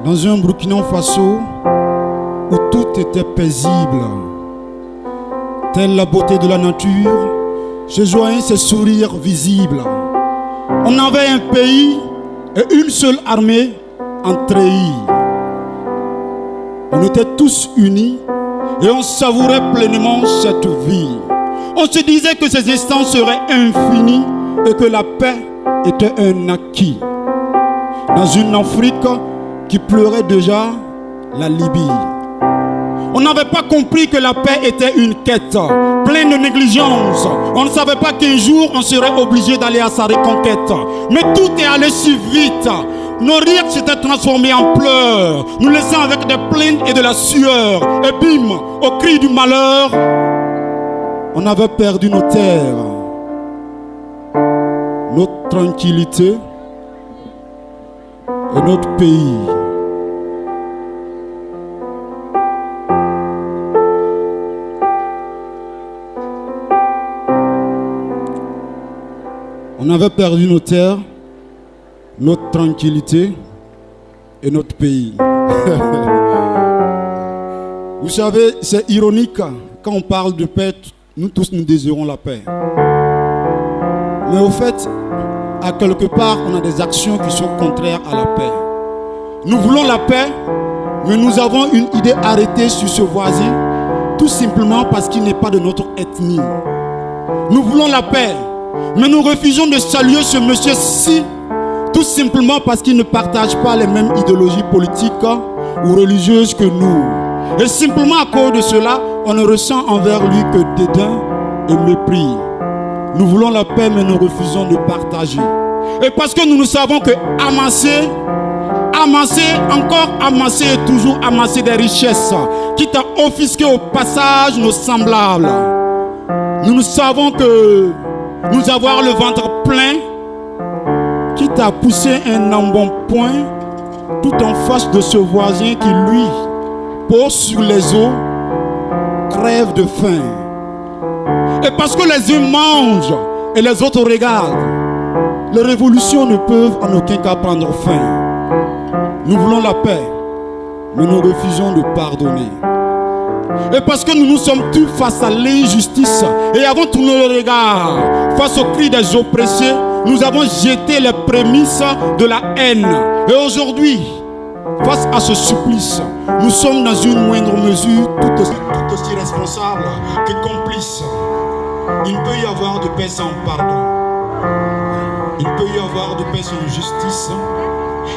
dans un Burkina Faso où tout était paisible. Telle la beauté de la nature, se joignent ses sourires visibles. On avait un pays et une seule armée en treillis. On était tous unis et on savourait pleinement cette vie. On se disait que ces instants seraient infinis et que la paix était un acquis. Dans une Afrique qui pleurait déjà la Libye. On n'avait pas compris que la paix était une quête pleine de négligence. On ne savait pas qu'un jour on serait obligé d'aller à sa reconquête. Mais tout est allé si vite. Nos rires s'étaient transformés en pleurs, nous laissant avec des plaintes et de la sueur. Et bim, au cri du malheur, on avait perdu nos terres, notre tranquillité et notre pays. On avait perdu nos terres, notre tranquillité et notre pays. Vous savez, c'est ironique, quand on parle de paix, nous tous nous désirons la paix. Mais au fait, à quelque part, on a des actions qui sont contraires à la paix. Nous voulons la paix, mais nous avons une idée arrêtée sur ce voisin, tout simplement parce qu'il n'est pas de notre ethnie. Nous voulons la paix, mais nous refusons de saluer ce monsieur-ci, tout simplement parce qu'il ne partage pas les mêmes idéologies politiques ou religieuses que nous. Et simplement à cause de cela, on ne ressent envers lui que dédain et mépris. Nous voulons la paix, mais nous refusons de partager. Et parce que nous savons que amasser, encore amasser et toujours amasser des richesses, quitte à offusquer au passage nos semblables. Nous savons que nous avoir le ventre plein, quitte à pousser un embonpoint tout en face de ce voisin qui, lui, pose sur les os, crève de faim. Et parce que les uns mangent et les autres regardent, les révolutions ne peuvent en aucun cas prendre fin. Nous voulons la paix, mais nous refusons de pardonner. Et parce que nous nous sommes tus face à l'injustice et avons tourné le regard face aux cris des oppressés, nous avons jeté les prémices de la haine. Et aujourd'hui, face à ce supplice, nous sommes dans une moindre mesure tout aussi responsables que complices. Il ne peut y avoir de paix sans pardon. Il ne peut y avoir de paix sans justice.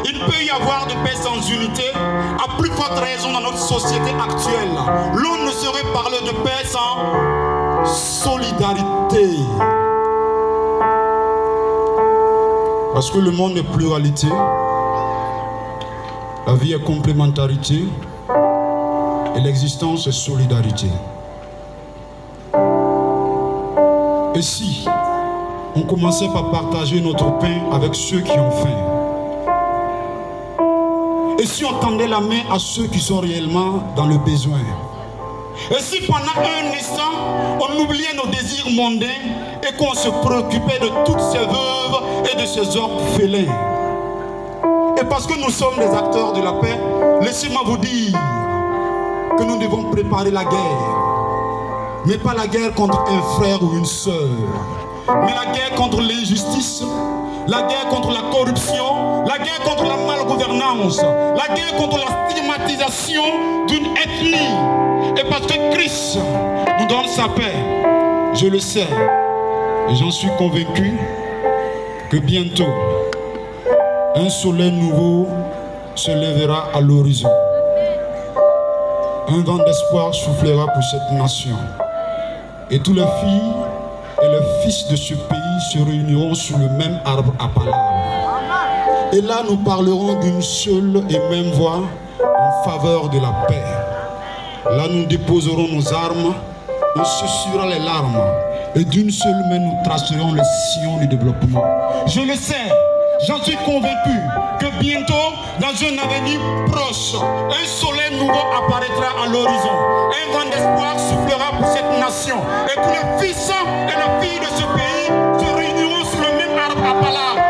Il ne peut y avoir de paix sans unité. À plus forte raison dans notre société actuelle, l'on ne saurait parler de paix sans solidarité. Parce que le monde est pluralité, la vie est complémentarité et l'existence est solidarité. Et si on commençait par partager notre pain avec ceux qui ont faim? Et si on tendait la main à ceux qui sont réellement dans le besoin? Et si pendant un instant, on oubliait nos désirs mondains et qu'on se préoccupait de toutes ces veuves et de ces orphelins? Et parce que nous sommes des acteurs de la paix, laissez-moi vous dire que nous devons préparer la guerre. Mais pas la guerre contre un frère ou une sœur, mais la guerre contre l'injustice, la guerre contre la corruption, la guerre contre la malgouvernance, la guerre contre la stigmatisation d'une ethnie. Et parce que Christ nous donne sa paix, je le sais, et j'en suis convaincu que bientôt, un soleil nouveau se lèvera à l'horizon. Un vent d'espoir soufflera pour cette nation. Et tous les filles et les fils de ce pays se réuniront sous le même arbre à palabre. Et là, nous parlerons d'une seule et même voix en faveur de la paix. Là, nous déposerons nos armes, on susurrera les larmes. Et d'une seule main, nous tracerons les sillons du développement. Je le sais, j'en suis convaincu que bientôt, dans un avenir proche, un soleil nouveau apparaîtra à l'horizon. Un vent d'espoir soufflera pour cette nation. Et tous les fils et les filles de ce pays se réuniront sur le même arbre à palabre.